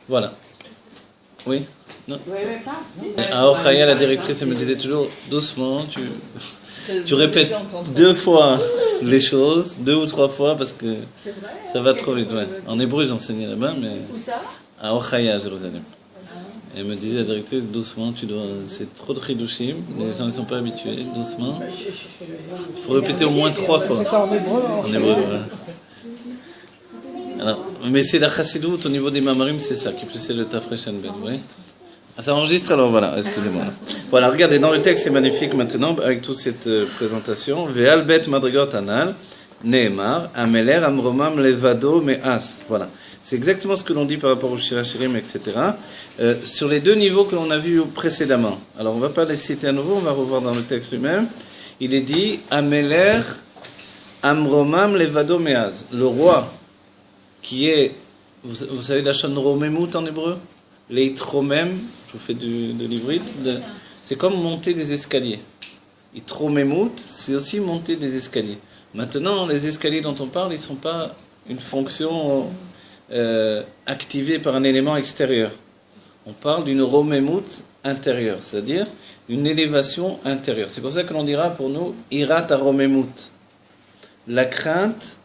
Voilà. Oui? Non? À Orchaya, la directrice, elle me disait toujours, doucement, tu répètes 2 fois les choses, 2 ou 3 fois, parce que ça va trop vite. Ouais. En hébreu, j'enseignais là-bas, mais à Orchaya, à Jérusalem. Elle me disait, la directrice, doucement, c'est trop de chidushim, les gens ne sont pas habitués, doucement. Il faut répéter au moins 3 fois. C'est en hébreu. En hébreu, ouais. Alors, mais c'est la chassidoute au niveau des mamarim, c'est ça, qui plus c'est le tafresh ben, vous voyez. Ah, ça enregistre alors, voilà, excusez-moi. Voilà, regardez, dans le texte, c'est magnifique maintenant, avec toute cette présentation. Ve'al bet madrigot anal, ne'emar, ameler amromam levado me'as. Voilà. C'est exactement ce que l'on dit par rapport au shirachirim, etc. Sur les 2 niveaux que l'on a vus précédemment. Alors, on ne va pas les citer à nouveau, on va revoir dans le texte lui-même. Il est dit, ameler amromam levado me'as. Le roi, qui est, vous savez la chaîne romemut en hébreu, leitromem, je vous fais de l'ivrite, c'est comme monter des escaliers. Itromemut, c'est aussi monter des escaliers. Maintenant, les escaliers dont on parle, ils ne sont pas une fonction activée par un élément extérieur. On parle d'une romemut intérieure, c'est-à-dire une élévation intérieure. C'est pour ça que l'on dira pour nous, irat aromemut, la crainte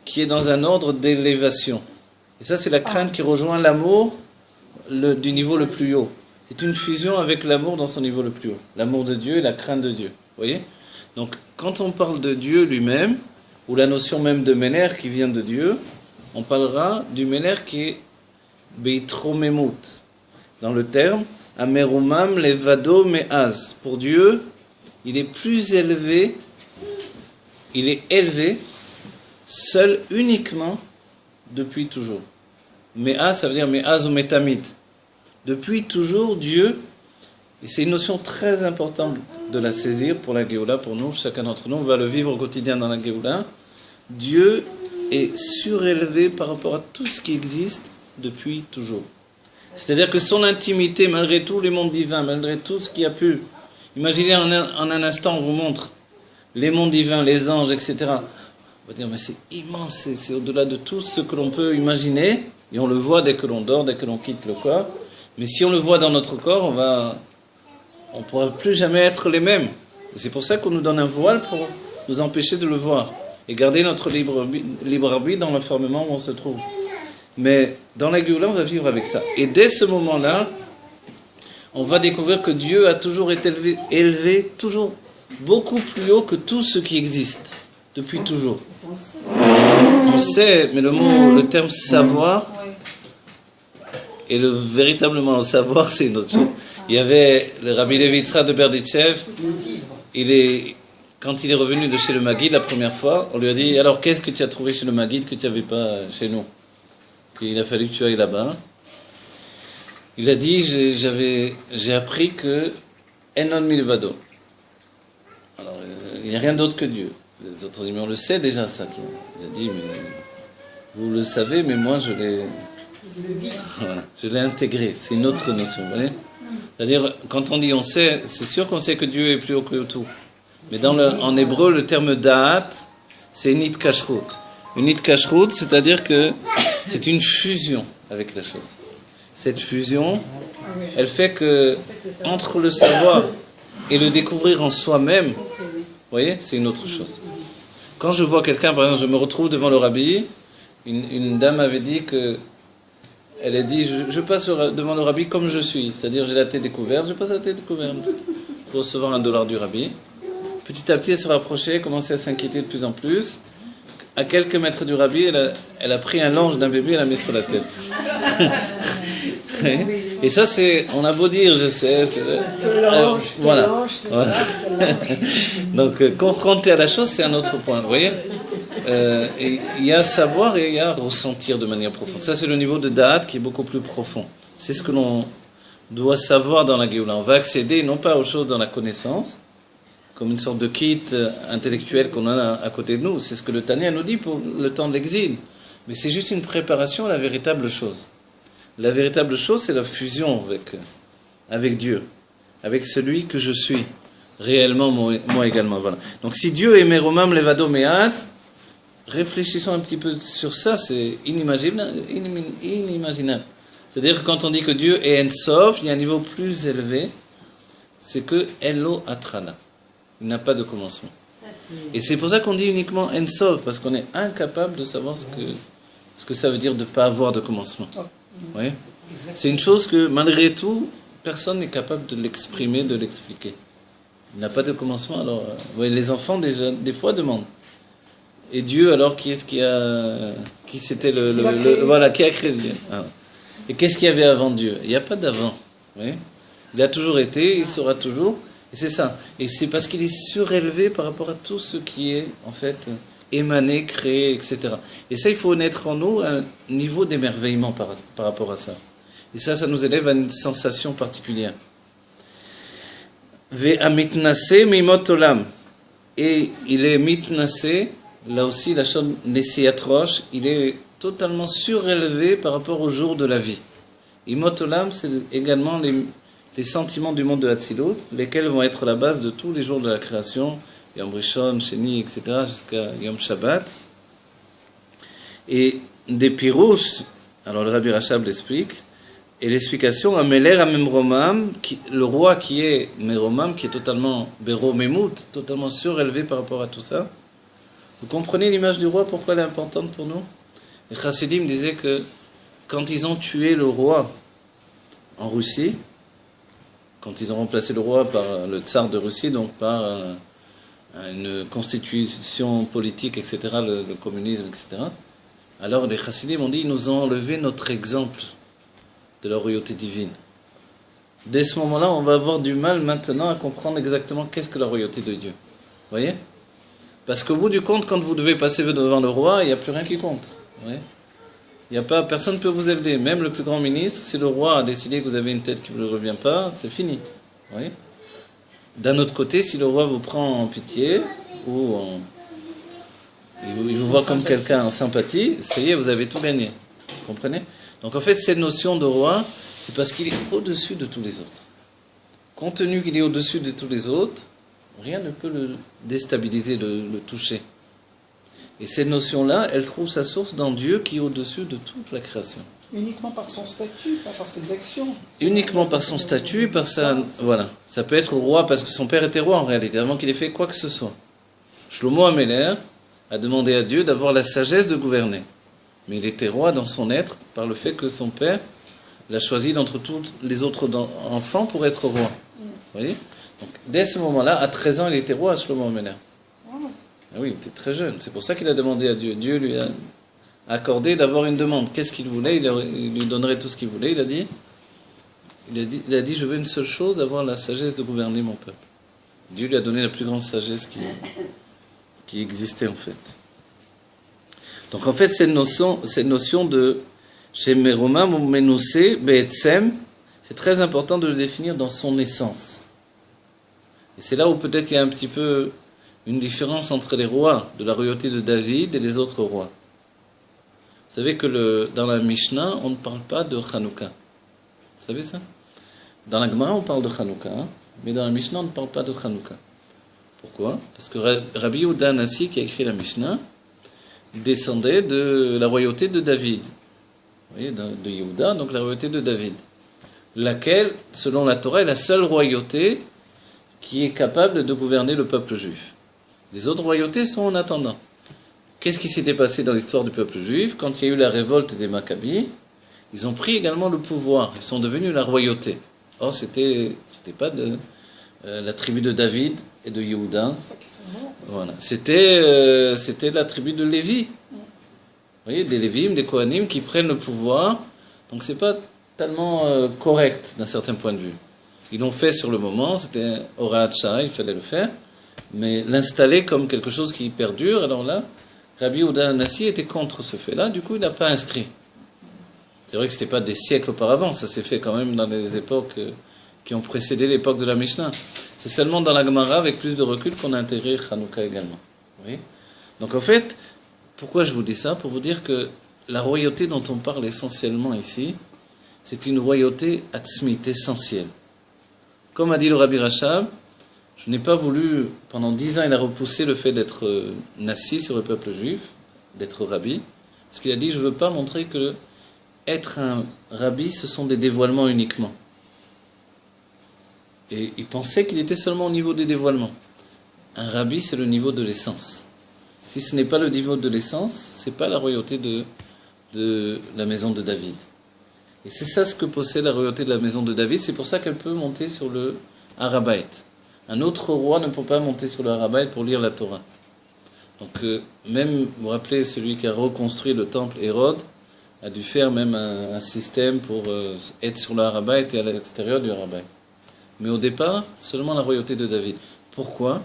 qui est dans un ordre d'élévation. Et ça, c'est la crainte qui rejoint l'amour du niveau le plus haut. C'est une fusion avec l'amour dans son niveau le plus haut. L'amour de Dieu et la crainte de Dieu. Vous voyez? Donc, quand on parle de Dieu lui-même, ou la notion même de Méner qui vient de Dieu, on parlera du Méner qui est Beitromemut. Dans le terme, Amerumam levado me'az. Pour Dieu, il est plus élevé, il est élevé, seul uniquement, depuis toujours. Me'az, ça veut dire Me'az ou Metamid. Depuis toujours, Dieu, et c'est une notion très importante de la saisir pour la Géoula, pour nous, chacun d'entre nous, on va le vivre au quotidien dans la Géoula. Dieu est surélevé par rapport à tout ce qui existe depuis toujours. C'est-à-dire que son intimité, malgré tous les mondes divins, malgré tout ce qui a pu, imaginez en un instant, on vous montre les mondes divins, les anges, etc. On va dire, mais c'est immense, c'est au-delà de tout ce que l'on peut imaginer, et on le voit dès que l'on dort, dès que l'on quitte le corps. Mais si on le voit dans notre corps, on ne pourra plus jamais être les mêmes. Et c'est pour ça qu'on nous donne un voile pour nous empêcher de le voir. Et garder notre libre arbitre dans l'enfermement où on se trouve. Mais dans la Géoula, on va vivre avec ça. Et dès ce moment-là, on va découvrir que Dieu a toujours été élevé toujours beaucoup plus haut que tout ce qui existe. Depuis toujours. On sait, mais le terme savoir, et véritablement le savoir, c'est une autre chose. Il y avait le Rabbi Levi Yitzhak de Berditchev, quand il est revenu de chez le Maguide la première fois, on lui a dit, alors qu'est-ce que tu as trouvé chez le Maguide que tu n'avais pas chez nous? Il a fallu que tu ailles là-bas. Il a dit, j'ai appris que Enon Milvado. Alors, il n'y a rien d'autre que Dieu. Les autres disent, mais on le sait déjà ça. Il a dit, mais vous le savez, mais moi je l'ai intégré. C'est une autre notion, vous voyez? C'est-à-dire, quand on dit on sait, c'est sûr qu'on sait que Dieu est plus haut que tout. Mais en hébreu, le terme da'at, c'est nit kashrut. Une nit kashrut, c'est-à-dire que c'est une fusion avec la chose. Cette fusion, elle fait que entre le savoir et le découvrir en soi-même, vous voyez, c'est une autre chose. Quand je vois quelqu'un, par exemple, je me retrouve devant le rabbi, une dame avait dit que, elle a dit, je passe devant le rabbi comme je suis, c'est-à-dire j'ai la tête découverte, je passe la tête découverte pour recevoir $1 du rabbi. Petit à petit, elle se rapprochait, commençait à s'inquiéter de plus en plus. À quelques mètres du rabbi, elle a pris un linge d'un bébé et l'a mis sur la tête. Et ça, on a beau dire, je sais. Voilà. Donc, confronter à la chose, c'est un autre point. Vous voyez, il y a savoir et il y a ressentir de manière profonde. Ça, c'est le niveau de Da'at qui est beaucoup plus profond. C'est ce que l'on doit savoir dans la Géoula. On va accéder non pas aux choses dans la connaissance, comme une sorte de kit intellectuel qu'on a à côté de nous. C'est ce que le Tanya nous dit pour le temps de l'exil. Mais c'est juste une préparation à la véritable chose. La véritable chose, c'est la fusion avec Dieu, avec celui que je suis, réellement moi également. Voilà. Donc si Dieu est Meromam Levado Me'as, réfléchissons un petit peu sur ça, c'est inimaginable. C'est-à-dire que quand on dit que Dieu est En-Sof, il y a un niveau plus élevé, c'est que Elo Atrana. Il n'a pas de commencement. Et c'est pour ça qu'on dit uniquement En-Sof, parce qu'on est incapable de savoir ce que ça veut dire de ne pas avoir de commencement. Oui. C'est une chose que, malgré tout, personne n'est capable de l'exprimer, de l'expliquer. Il n'a pas de commencement, alors les enfants déjà des fois demandent. Et Dieu, alors qui c'était qui a créé Dieu? Et qu'est-ce qu'il y avait avant Dieu? Il n'y a pas d'avant. Oui. Il a toujours été, il sera toujours. Et c'est ça. Et c'est parce qu'il est surélevé par rapport à tout ce qui est en fait émané, créé, etc. Et ça, il faut naître en nous un niveau d'émerveillement par rapport à ça. Et ça nous élève à une sensation particulière. Ve'amitnase mimot olam. Et il est mitnase, là aussi la chose nessiatroche, il est totalement surélevé par rapport au jour de la vie. Imot olam, c'est également les sentiments du monde de Hatzilut, lesquels vont être la base de tous les jours de la création, Yom Rishon, Sheni, etc., jusqu'à Yom Shabbat. Et des pirouches, alors le Rabbi Rachab l'explique, et l'explication, Ameler Amemromam, le roi qui est Meromam, qui est totalement Beromemut, totalement surélevé par rapport à tout ça. Vous comprenez l'image du roi, pourquoi elle est importante pour nous? Les Chassidim disaient que quand ils ont tué le roi en Russie, quand ils ont remplacé le roi par le tsar de Russie, donc par une constitution politique, etc., le communisme, etc., alors les Chassidim ont dit, ils nous ont enlevé notre exemple de la royauté divine. Dès ce moment-là, on va avoir du mal maintenant à comprendre exactement qu'est-ce que la royauté de Dieu. Vous voyez? Parce qu'au bout du compte, quand vous devez passer devant le roi, il n'y a plus rien qui compte. Vous voyez? Personne ne peut vous aider, même le plus grand ministre. Si le roi a décidé que vous avez une tête qui ne vous revient pas, c'est fini. Vous voyez? D'un autre côté, si le roi vous prend en pitié, ou il vous voit comme quelqu'un en sympathie, ça y est, vous avez tout gagné. Vous comprenez? Donc en fait, cette notion de roi, c'est parce qu'il est au-dessus de tous les autres. Compte tenu qu'il est au-dessus de tous les autres, rien ne peut le déstabiliser, le toucher. Et cette notion-là, elle trouve sa source dans Dieu qui est au-dessus de toute la création. Uniquement par son statut, pas par ses actions. Uniquement par son statut, par sa... Voilà. Ça peut être roi parce que son père était roi en réalité, avant qu'il ait fait quoi que ce soit. Shlomo Améler a demandé à Dieu d'avoir la sagesse de gouverner. Mais il était roi dans son être par le fait que son père l'a choisi d'entre tous les autres enfants pour être roi. Vous voyez? Donc, dès ce moment-là, à 13 ans, il était roi, Shlomo Améler. Ah oui, il était très jeune. C'est pour ça qu'il a demandé à Dieu. Dieu lui a accordé d'avoir une demande. Qu'est-ce qu'il voulait? Il lui donnerait tout ce qu'il voulait. Il a dit, je veux une seule chose, avoir la sagesse de gouverner mon peuple. Dieu lui a donné la plus grande sagesse qui existait en fait. Donc en fait, cette notion de Shemeromam ou Menoussé, Be'etzem, c'est très important de le définir dans son essence. Et c'est là où peut-être il y a un petit peu une différence entre les rois de la royauté de David et les autres rois. Vous savez que dans la Mishnah, on ne parle pas de Hanouka. Vous savez ça? Dans la Gemara, on parle de Hanouka, mais dans la Mishnah, on ne parle pas de Hanouka. Pourquoi? Parce que Rabbi Yehuda Hanassi, qui a écrit la Mishnah, descendait de la royauté de David. Vous voyez, de Yehuda, donc la royauté de David. Laquelle, selon la Torah, est la seule royauté qui est capable de gouverner le peuple juif. Les autres royautés sont en attendant. Qu'est-ce qui s'était passé dans l'histoire du peuple juif? Quand il y a eu la révolte des Maccabis, ils ont pris également le pouvoir. Ils sont devenus la royauté. Or, c'était pas la tribu de David et de Yehuda. Voilà. C'était la tribu de Lévi. Vous voyez, des Lévim, des Kohanim qui prennent le pouvoir. Donc, c'est pas tellement correct d'un certain point de vue. Ils l'ont fait sur le moment, c'était Horat Shah, il fallait le faire. Mais l'installer comme quelque chose qui perdure, alors là, Rabbi Yehuda Hanassi était contre ce fait-là, du coup il n'a pas inscrit. C'est vrai que ce n'était pas des siècles auparavant, ça s'est fait quand même dans les époques qui ont précédé l'époque de la Mishnah. C'est seulement dans la Gemara, avec plus de recul, qu'on a intégré Hanouka également. Oui. Donc en fait, pourquoi je vous dis ça? Pour vous dire que la royauté dont on parle essentiellement ici, c'est une royauté atzmit, essentielle. Comme a dit le Rabbi Rachab, je n'ai pas voulu, pendant 10 ans, il a repoussé le fait d'être nassi sur le peuple juif, d'être rabbi, parce qu'il a dit, je ne veux pas montrer que être un rabbi, ce sont des dévoilements uniquement. Et il pensait qu'il était seulement au niveau des dévoilements. Un rabbi, c'est le niveau de l'essence. Si ce n'est pas le niveau de l'essence, c'est pas la royauté de la maison de David. Et c'est ça ce que possède la royauté de la maison de David. C'est pour ça qu'elle peut monter sur le Harabaït. Un autre roi ne peut pas monter sur le Harabaït pour lire la Torah. Donc même, vous vous rappelez, celui qui a reconstruit le temple, Hérode, a dû faire même un système pour être sur le Harabaït et à l'extérieur du Harabaït. Mais au départ, seulement la royauté de David. Pourquoi ?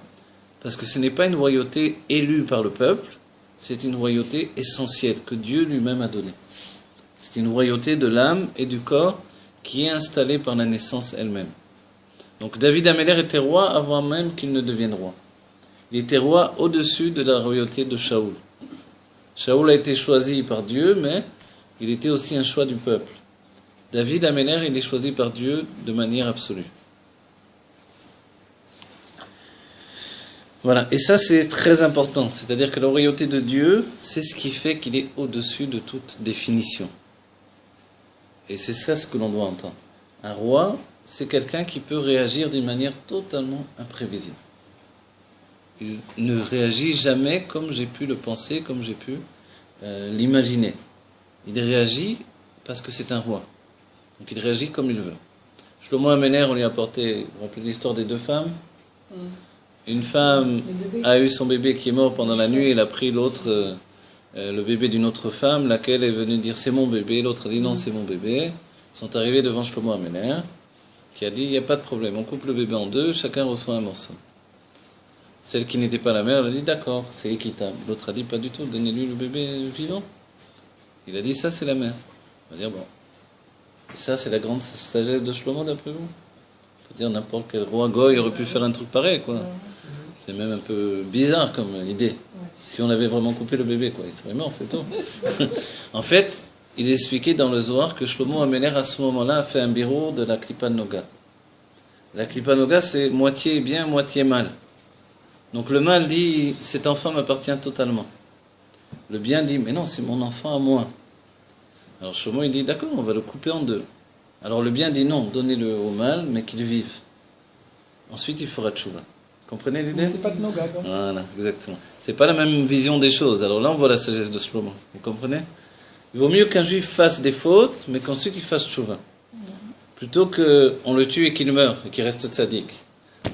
Parce que ce n'est pas une royauté élue par le peuple, c'est une royauté essentielle que Dieu lui-même a donnée. C'est une royauté de l'âme et du corps qui est installée par la naissance elle-même. Donc David Améler était roi avant même qu'il ne devienne roi. Il était roi au-dessus de la royauté de Shaoul. Shaoul a été choisi par Dieu, mais il était aussi un choix du peuple. David Améler, il est choisi par Dieu de manière absolue. Voilà, et ça c'est très important, c'est-à-dire que la royauté de Dieu, c'est ce qui fait qu'il est au-dessus de toute définition. Et c'est ça ce que l'on doit entendre. Un roi, c'est quelqu'un qui peut réagir d'une manière totalement imprévisible. Il ne réagit jamais comme j'ai pu le penser, comme j'ai pu l'imaginer. Il réagit parce que c'est un roi. Donc il réagit comme il veut. Shlomo Amener, on lui a apporté, vous vous rappelez l'histoire des deux femmes ? Une femme a eu son bébé qui est mort pendant la nuit, elle a pris l'autre, le bébé d'une autre femme, laquelle est venue dire c'est mon bébé, l'autre a dit non c'est mon bébé. Ils sont arrivés devant Shlomo Amener, qui a dit il n'y a pas de problème, on coupe le bébé en deux, chacun reçoit un morceau. Celle qui n'était pas la mère, elle a dit d'accord, c'est équitable. L'autre a dit pas du tout, donnez-lui le bébé vivant. Il a dit ça c'est la mère. On va dire bon. Et ça c'est la grande sagesse de Shlomo d'après vous ? On peut dire n'importe quel roi goy aurait pu faire un truc pareil quoi. C'est même un peu bizarre comme idée. Si on avait vraiment coupé le bébé, quoi, il serait mort, c'est tout. En fait, il est expliqué dans le Zohar que Shlomo Amener, à ce moment-là, a fait un bureau de la Klippa Noga. La Klippa Noga, c'est moitié bien, moitié mal. Donc le mal dit, cet enfant m'appartient totalement. Le bien dit, mais non, c'est mon enfant à moi. Alors Shlomo, il dit, d'accord, on va le couper en deux. Alors le bien dit, non, donnez-le au mal, mais qu'il vive. Ensuite, il fera tchouva. Comprenez l'idée ? C'est pas de Noga. Voilà, exactement. C'est pas la même vision des choses. Alors là, on voit la sagesse de Shlomo. Vous comprenez ? Il vaut mieux qu'un juif fasse des fautes, mais qu'ensuite il fasse tchouva. Plutôt qu'on le tue et qu'il meure, et qu'il reste tzaddik.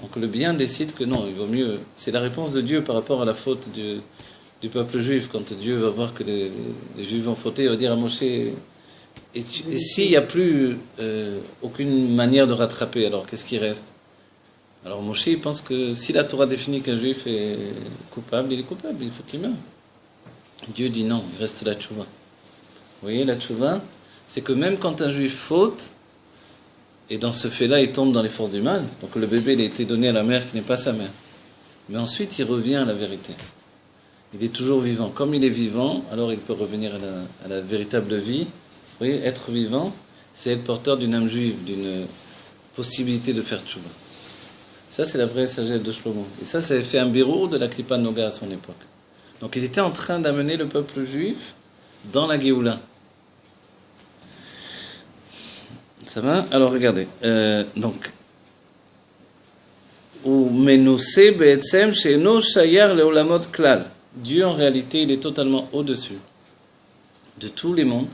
Donc le bien décide que non, il vaut mieux... C'est la réponse de Dieu par rapport à la faute du peuple juif. Quand Dieu va voir que les juifs vont fauter, il va dire à Moshe... Et s'il n'y a plus aucune manière de rattraper, alors qu'est-ce qui reste ? Alors Moshe, il pense que si la Torah définit qu'un juif est coupable, il est coupable, il faut qu'il meure. Dieu dit non, il reste la tchouva. Vous voyez, la tchouva, c'est que même quand un juif faute, et dans ce fait-là, il tombe dans les forces du mal, donc le bébé il a été donné à la mère qui n'est pas sa mère. Mais ensuite, il revient à la vérité. Il est toujours vivant. Comme il est vivant, alors il peut revenir à la véritable vie. Vous voyez, être vivant, c'est être porteur d'une âme juive, d'une possibilité de faire tchouva. Ça, c'est la vraie sagesse de Shlomo. Et ça a fait un bureau de la Klippa Noga à son époque. Donc, il était en train d'amener le peuple juif dans la Géoula. Ça va ? Alors, regardez. Donc, Dieu, en réalité, il est totalement au-dessus de tous les mondes.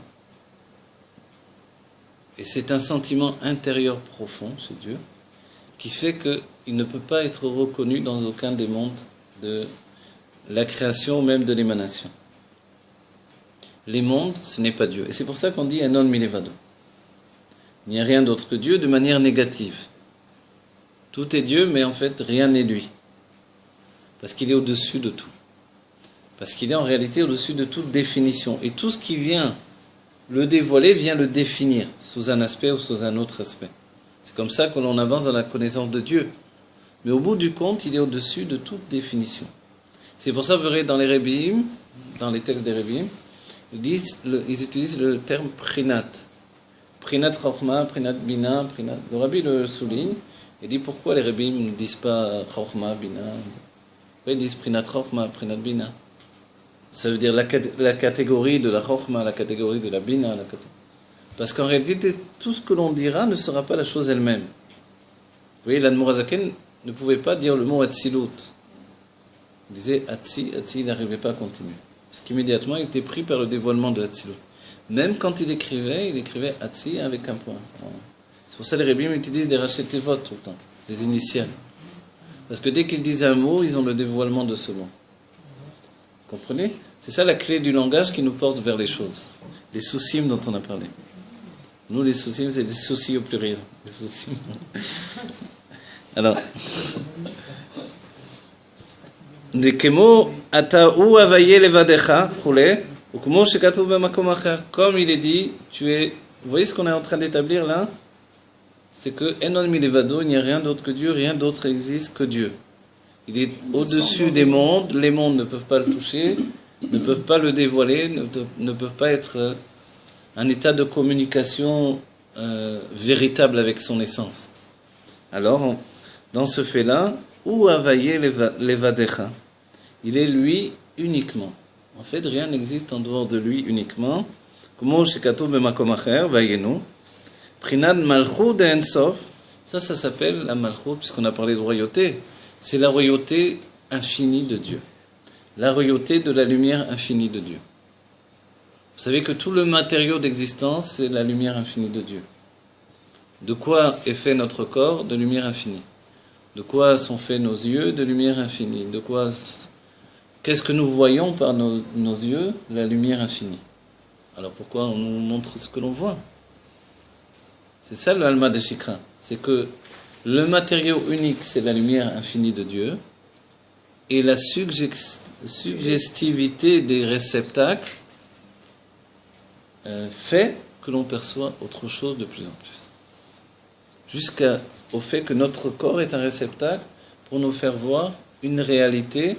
Et c'est un sentiment intérieur profond chez Dieu qui fait qu'il ne peut pas être reconnu dans aucun des mondes de la création ou même de l'émanation. Les mondes, ce n'est pas Dieu. Et c'est pour ça qu'on dit un non milevado. Il n'y a rien d'autre que Dieu de manière négative. Tout est Dieu, mais en fait, rien n'est lui. Parce qu'il est au-dessus de tout. Parce qu'il est en réalité au-dessus de toute définition. Et tout ce qui vient le dévoiler vient le définir sous un aspect ou sous un autre aspect. C'est comme ça que l'on avance dans la connaissance de Dieu. Mais au bout du compte, il est au-dessus de toute définition. C'est pour ça que vous verrez dans les Rebbeim, dans les textes des Rebbeim, ils utilisent le terme prinat. Prinat Chochma, Prinat Bina, Prinat... Le Rabbi le souligne et dit pourquoi les Rebbeim ne disent pas Chochma, Bina. Ils disent Prinat Chochma, Prinat Bina. Ça veut dire la catégorie de la Chochma, la catégorie de la Bina. Parce qu'en réalité, tout ce que l'on dira ne sera pas la chose elle-même. Vous voyez, l'Admour HaZaken ne pouvait pas dire le mot Atzilut. Il disait Atzi, il n'arrivait pas à continuer. Parce qu'immédiatement, il était pris par le dévoilement de Atzilut. Même quand il écrivait Atzi avec un point. C'est pour ça que les Rébim utilisent des rachetevot tout le temps, des initiales. Parce que dès qu'ils disent un mot, ils ont le dévoilement de ce mot. Vous comprenez? C'est ça la clé du langage qui nous porte vers les choses. Les soucis dont on a parlé. Nous, les soucis, c'est des soucis au pluriel. Les soucis. Alors, des kemo ata'u avaye levadecha, ou kemo shekatuv b'makom acher. Comme il est dit, vous voyez ce qu'on est en train d'établir là? C'est que enon milevado, il n'y a rien d'autre que Dieu, rien d'autre existe que Dieu. Il est au-dessus des mondes, les mondes ne peuvent pas le toucher, ne peuvent pas le dévoiler, ne peuvent pas être un état de communication véritable avec son essence. Alors, dans ce fait-là, où avaye levadecha, il est lui uniquement. En fait, rien n'existe en dehors de lui uniquement. Como shekatuv b'makom acher, vayenu. Prinad malchut de ensof, ça s'appelle la malchut, puisqu'on a parlé de royauté. C'est la royauté infinie de Dieu. La royauté de la lumière infinie de Dieu. Vous savez que tout le matériau d'existence, c'est la lumière infinie de Dieu. De quoi est fait notre corps? De lumière infinie. De quoi sont faits nos yeux? De lumière infinie. Qu'est-ce que nous voyons par nos yeux? La lumière infinie. Alors pourquoi on nous montre ce que l'on voit? C'est ça le Alma de Shikra. C'est que le matériau unique, c'est la lumière infinie de Dieu. Et la suggestivité des réceptacles fait que l'on perçoit autre chose de plus en plus. Jusqu'au fait que notre corps est un réceptacle pour nous faire voir une réalité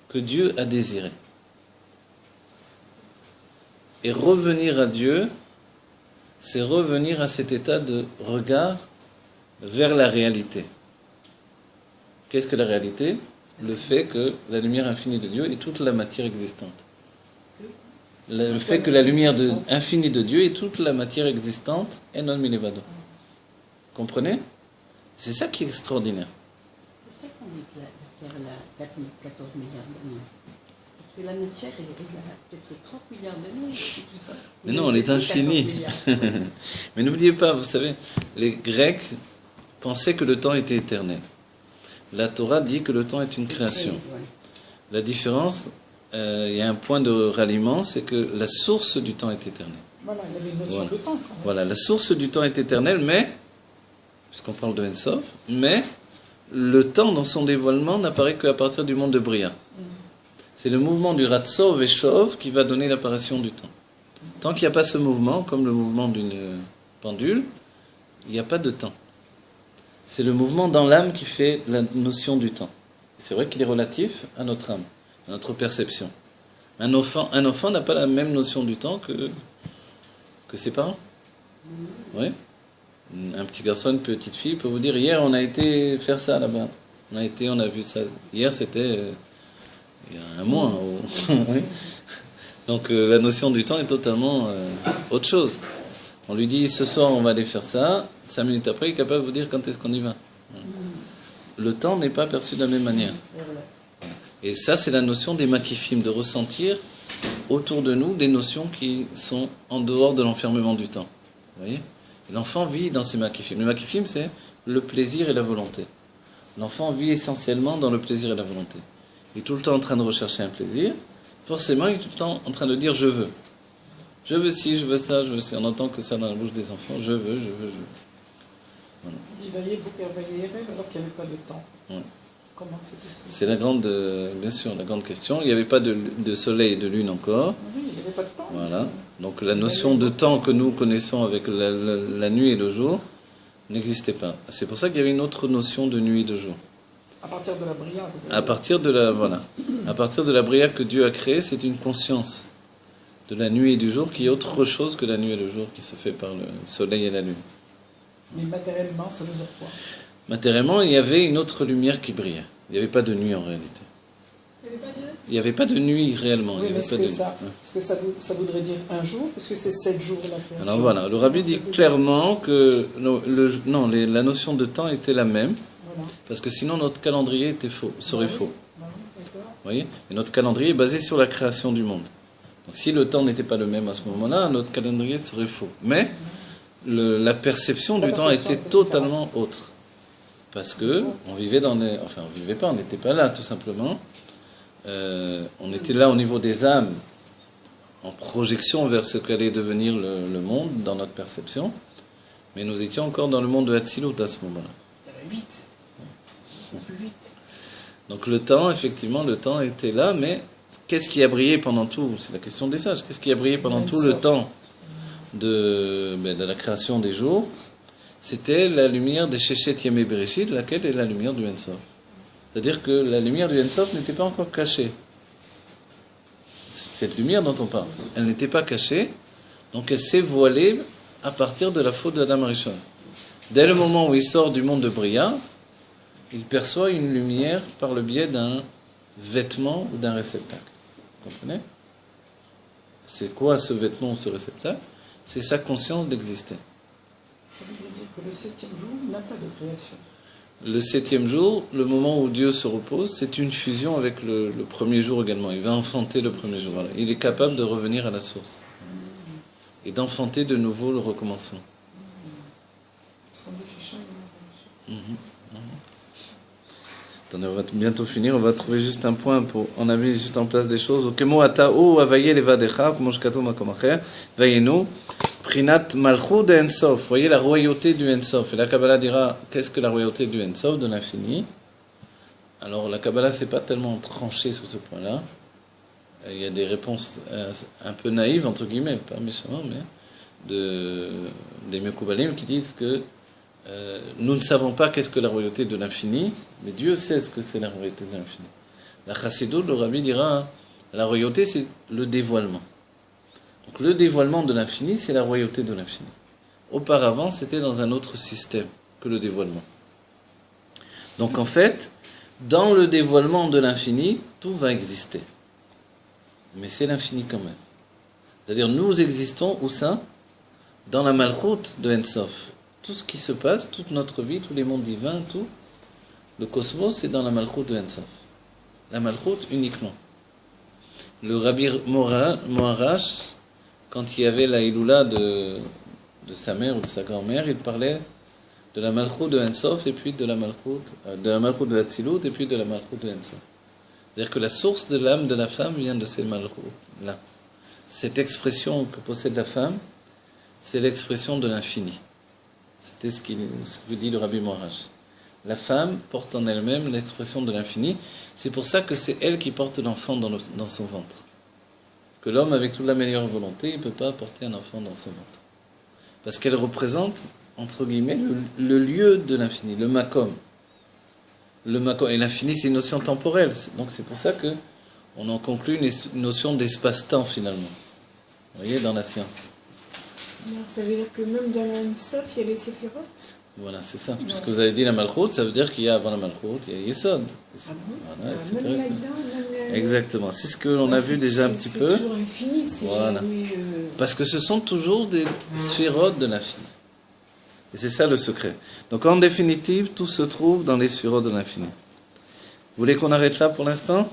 que Dieu a désirée. Et revenir à Dieu, c'est revenir à cet état de regard vers la réalité. Qu'est-ce que la réalité? Le fait que la lumière infinie de Dieu est toute la matière existante. Le fait que la lumière infinie de Dieu est toute la matière existante, et non milevado. Comprenez? C'est ça qui est extraordinaire. C'est pour ça qu'on dit que la Terre a 14 milliards d'années. Parce que la matière, elle a peut-être 30 milliards d'années. Mais non, elle est infinie. Mais n'oubliez pas, vous savez, les Grecs pensaient que le temps était éternel. La Torah dit que le temps est une création. La différence, il y a un point de ralliement, c'est que la source du temps est éternelle. Voilà, il y avait une notion de temps. Quand même. Voilà, la source du temps est éternelle, mais, puisqu'on parle de Ensof, mais le temps dans son dévoilement n'apparaît qu'à partir du monde de Bria. C'est le mouvement du Ratsov et Shov qui va donner l'apparition du temps. Tant qu'il n'y a pas ce mouvement, comme le mouvement d'une pendule, il n'y a pas de temps. C'est le mouvement dans l'âme qui fait la notion du temps. C'est vrai qu'il est relatif à notre âme, à notre perception. Un enfant n'a pas la même notion du temps que ses parents. Oui. Un petit garçon, une petite fille peut vous dire, hier on a été faire ça là-bas. On a vu ça. Hier c'était il y a un mois. Oui. Donc la notion du temps est totalement autre chose. On lui dit, ce soir on va aller faire ça, 5 minutes après il est capable de vous dire quand est-ce qu'on y va. Le temps n'est pas perçu de la même manière. Et ça c'est la notion des makifim, de ressentir autour de nous des notions qui sont en dehors de l'enfermement du temps. Vous voyez? L'enfant vit dans ces makifim. Le makifim c'est le plaisir et la volonté. L'enfant vit essentiellement dans le plaisir et la volonté. Il est tout le temps en train de rechercher un plaisir. Forcément il est tout le temps en train de dire je veux. Je veux ci, je veux ça, je veux ça. On entend que ça dans la bouche des enfants. Je veux. Voilà. Il voyait alors qu'il n'y avait pas de temps. Ouais. Comment c'est possible? C'est la grande, bien sûr, la grande question. Il n'y avait pas de soleil et de lune encore. Oui, il n'y avait pas de temps. Voilà. Donc la notion de temps que nous connaissons avec la nuit et le jour n'existait pas. C'est pour ça qu'il y avait une autre notion de nuit et de jour. À partir de la Bria. À partir de la Bria que Dieu a créée, c'est une conscience de la nuit et du jour qui est autre chose que la nuit et le jour qui se fait par le soleil et la lune. Mais matériellement, ça veut dire quoi? Matériellement, il y avait une autre lumière qui brillait. Il n'y avait pas de nuit en réalité. Il n'y avait pas de il n'y avait pas de nuit réellement. Oui, Il y mais avait pas de nuit. Ouais. est-ce que ça voudrait dire un jour, parce que c'est 7 jours la création? Alors voilà, le rabbi dit clairement que la notion de temps était la même, Voilà. parce que sinon notre calendrier serait faux. D'accord. Vous voyez? Et notre calendrier est basé sur la création du monde. Donc si le temps n'était pas le même à ce moment-là, notre calendrier serait faux. Mais la perception du temps était totalement autre. Parce que on vivait on vivait pas, on n'était pas là tout simplement. On était là au niveau des âmes, en projection vers ce qu'allait devenir le monde dans notre perception. Mais nous étions encore dans le monde de Hatzilut à ce moment-là. Ça va vite. Plus vite. Donc le temps, effectivement, le temps était là, mais qu'est-ce qui a brillé pendant tout? C'est la question des sages. Qu'est-ce qui a brillé pendant tout le temps de la création des jours? C'était la lumière des Sheshet Yemei Bereshit, laquelle est la lumière du Ein Sof. C'est-à-dire que la lumière du Ein Sof n'était pas encore cachée. Cette lumière dont on parle, elle n'était pas cachée, donc elle s'est voilée à partir de la faute d'Adam Rishon. Dès le moment où il sort du monde de Bria, il perçoit une lumière par le biais d'un vêtement ou d'un réceptacle. Vous comprenez? C'est quoi ce vêtement ou ce réceptacle? C'est sa conscience d'exister. Ça voudrait dire que le 7e jour n'a pas de création. Le 7e jour, le moment où Dieu se repose, c'est une fusion avec le premier jour également. Il va enfanter le premier jour. Voilà. Il est capable de revenir à la source et d'enfanter de nouveau le recommencement. Parce qu'on dit Shisha, Attendez, on va bientôt finir. On va trouver juste un point on a mis juste en place des choses. Kemo ata'u avaye levadecha, comme je kato makom acher, vayenu. Prinat Malchut de Ensof, vous voyez la royauté du Ensof. Et la Kabbalah dira, qu'est-ce que la royauté du Ensof, de l'infini? Alors la Kabbalah s'est pas tellement tranchée sur ce point-là. Il y a des réponses un peu naïves, entre guillemets, pas méchamment, mais des Mekoubalim qui disent que nous ne savons pas qu'est-ce que la royauté de l'infini, mais Dieu sait ce que c'est la royauté de l'infini. La Chassidoute, le Rabbi dira, la royauté c'est le dévoilement. Donc le dévoilement de l'infini, c'est la royauté de l'infini. Auparavant, c'était dans un autre système que le dévoilement. Donc en fait, dans le dévoilement de l'infini, tout va exister. Mais c'est l'infini quand même. C'est-à-dire, nous existons, où ça? Dans la Malchut de Ensof. Tout ce qui se passe, toute notre vie, tous les mondes divins, tout, le cosmos, c'est dans la Malchut de Ensof. La Malchut uniquement. Le Rabbi Moarash, quand il y avait la Iloula de sa mère ou de sa grand-mère, il parlait de la Malchut de Ensof et puis de la Malchut de Hatzilut et puis de la Malchut de Ensof. C'est-à-dire que la source de l'âme de la femme vient de ces Malchut-là. Cette expression que possède la femme, c'est l'expression de l'infini. C'était ce que dit le Rabbi Moarash. La femme porte en elle-même l'expression de l'infini. C'est pour ça que c'est elle qui porte l'enfant dans son ventre. Que l'homme, avec toute la meilleure volonté, il ne peut pas porter un enfant dans son ventre. Parce qu'elle représente, entre guillemets, le lieu de l'infini, le makom. Le makom. Et l'infini, c'est une notion temporelle. Donc c'est pour ça qu'on en conclut une notion d'espace-temps, finalement. Vous voyez, dans la science. Alors, ça veut dire que même dans l'Ensof, il y a les séphirotes? Voilà, c'est ça. Puisque vous avez dit la Malchut, ça veut dire qu'il y a avant la Malchut, il y a Yesod. Voilà, etc. Même là-dedans, Exactement. C'est ce que l'on a vu déjà un petit peu. C'est toujours infini, c'est Voilà. jamais... Parce que ce sont toujours des sphérotes de l'infini. Et c'est ça le secret. Donc en définitive, tout se trouve dans les sphérotes de l'infini. Vous voulez qu'on arrête là pour l'instant?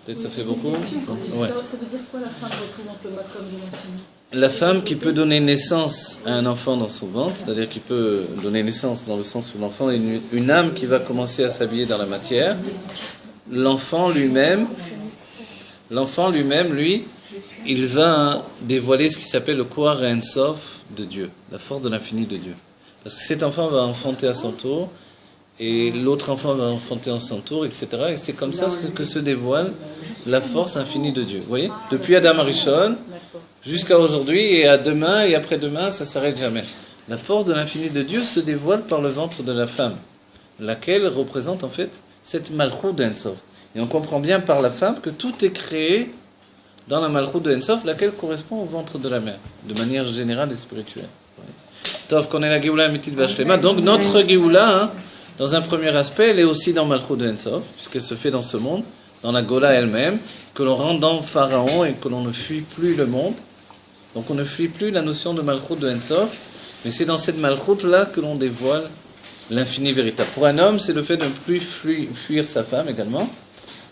Peut-être ça fait beaucoup. Ouais. Ça veut dire quoi la femme représente le makom de l'infini? La femme qui peut donner naissance à un enfant dans son ventre, c'est-à-dire qui peut donner naissance dans le sens où l'enfant est une âme qui va commencer à s'habiller dans la matière. L'enfant lui-même, lui, il va dévoiler ce qui s'appelle le Koar Ein Sof de Dieu, la force de l'infini de Dieu. Parce que cet enfant va enfanter à son tour, et l'autre enfant va enfanter à son tour, etc. Et c'est comme ça que se dévoile la force infinie de Dieu. Vous voyez? Depuis Adam Arishon, jusqu'à aujourd'hui, et à demain, et après-demain, ça ne s'arrête jamais. La force de l'infini de Dieu se dévoile par le ventre de la femme, laquelle représente en fait cette Malchut de Ensof. Et on comprend bien par la femme que tout est créé dans la Malchut de Ensof, laquelle correspond au ventre de la mère, de manière générale et spirituelle. Tov, qu'on est la Géoula Amitit Vashlema. Donc notre Géoula, dans un premier aspect, elle est aussi dans Malchut de Ensof, puisqu'elle se fait dans ce monde, dans la Gola elle-même, que l'on rentre dans Pharaon et que l'on ne fuit plus le monde. Donc on ne fuit plus la notion de Malchut de Ensof, mais c'est dans cette Malchut-là que l'on dévoile l'infini véritable. Pour un homme, c'est le fait de ne plus fuir sa femme également.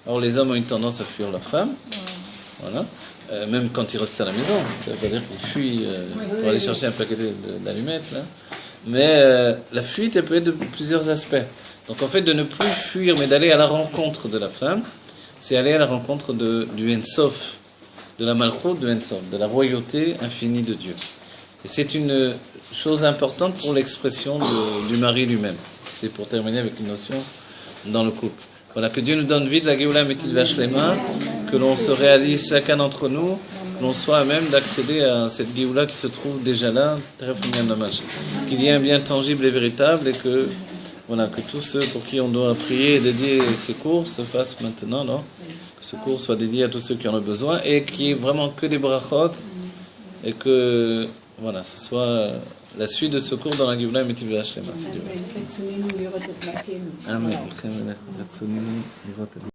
Alors les hommes ont une tendance à fuir leur femme, voilà. Même quand ils restent à la maison. Ça veut pas dire qu'ils fuient pour aller chercher un paquet d'allumettes, là. Mais la fuite, elle peut être de plusieurs aspects. Donc en fait, de ne plus fuir, mais d'aller à la rencontre de la femme, c'est aller à la rencontre du Ensof, de la Malchut de Ensof, de la royauté infinie de Dieu. Et c'est une chose importante pour l'expression du mari lui-même. C'est pour terminer avec une notion dans le couple. Voilà, que Dieu nous donne vie de la Géoula Métit Vachlema, que l'on se réalise chacun d'entre nous, que l'on soit à même d'accéder à cette Géoula qui se trouve déjà là, très dommage. Qu'il y ait un bien tangible et véritable et que, voilà, que tous ceux pour qui on doit prier et dédier ces cours se fassent maintenant, non? Que ce cours soit dédié à tous ceux qui en ont besoin et qu'il n'y ait vraiment que des brachot et que, voilà, ce soit la suite de ce cours dans la Géoula Métit Vachlema, si Dieu veut. Amen.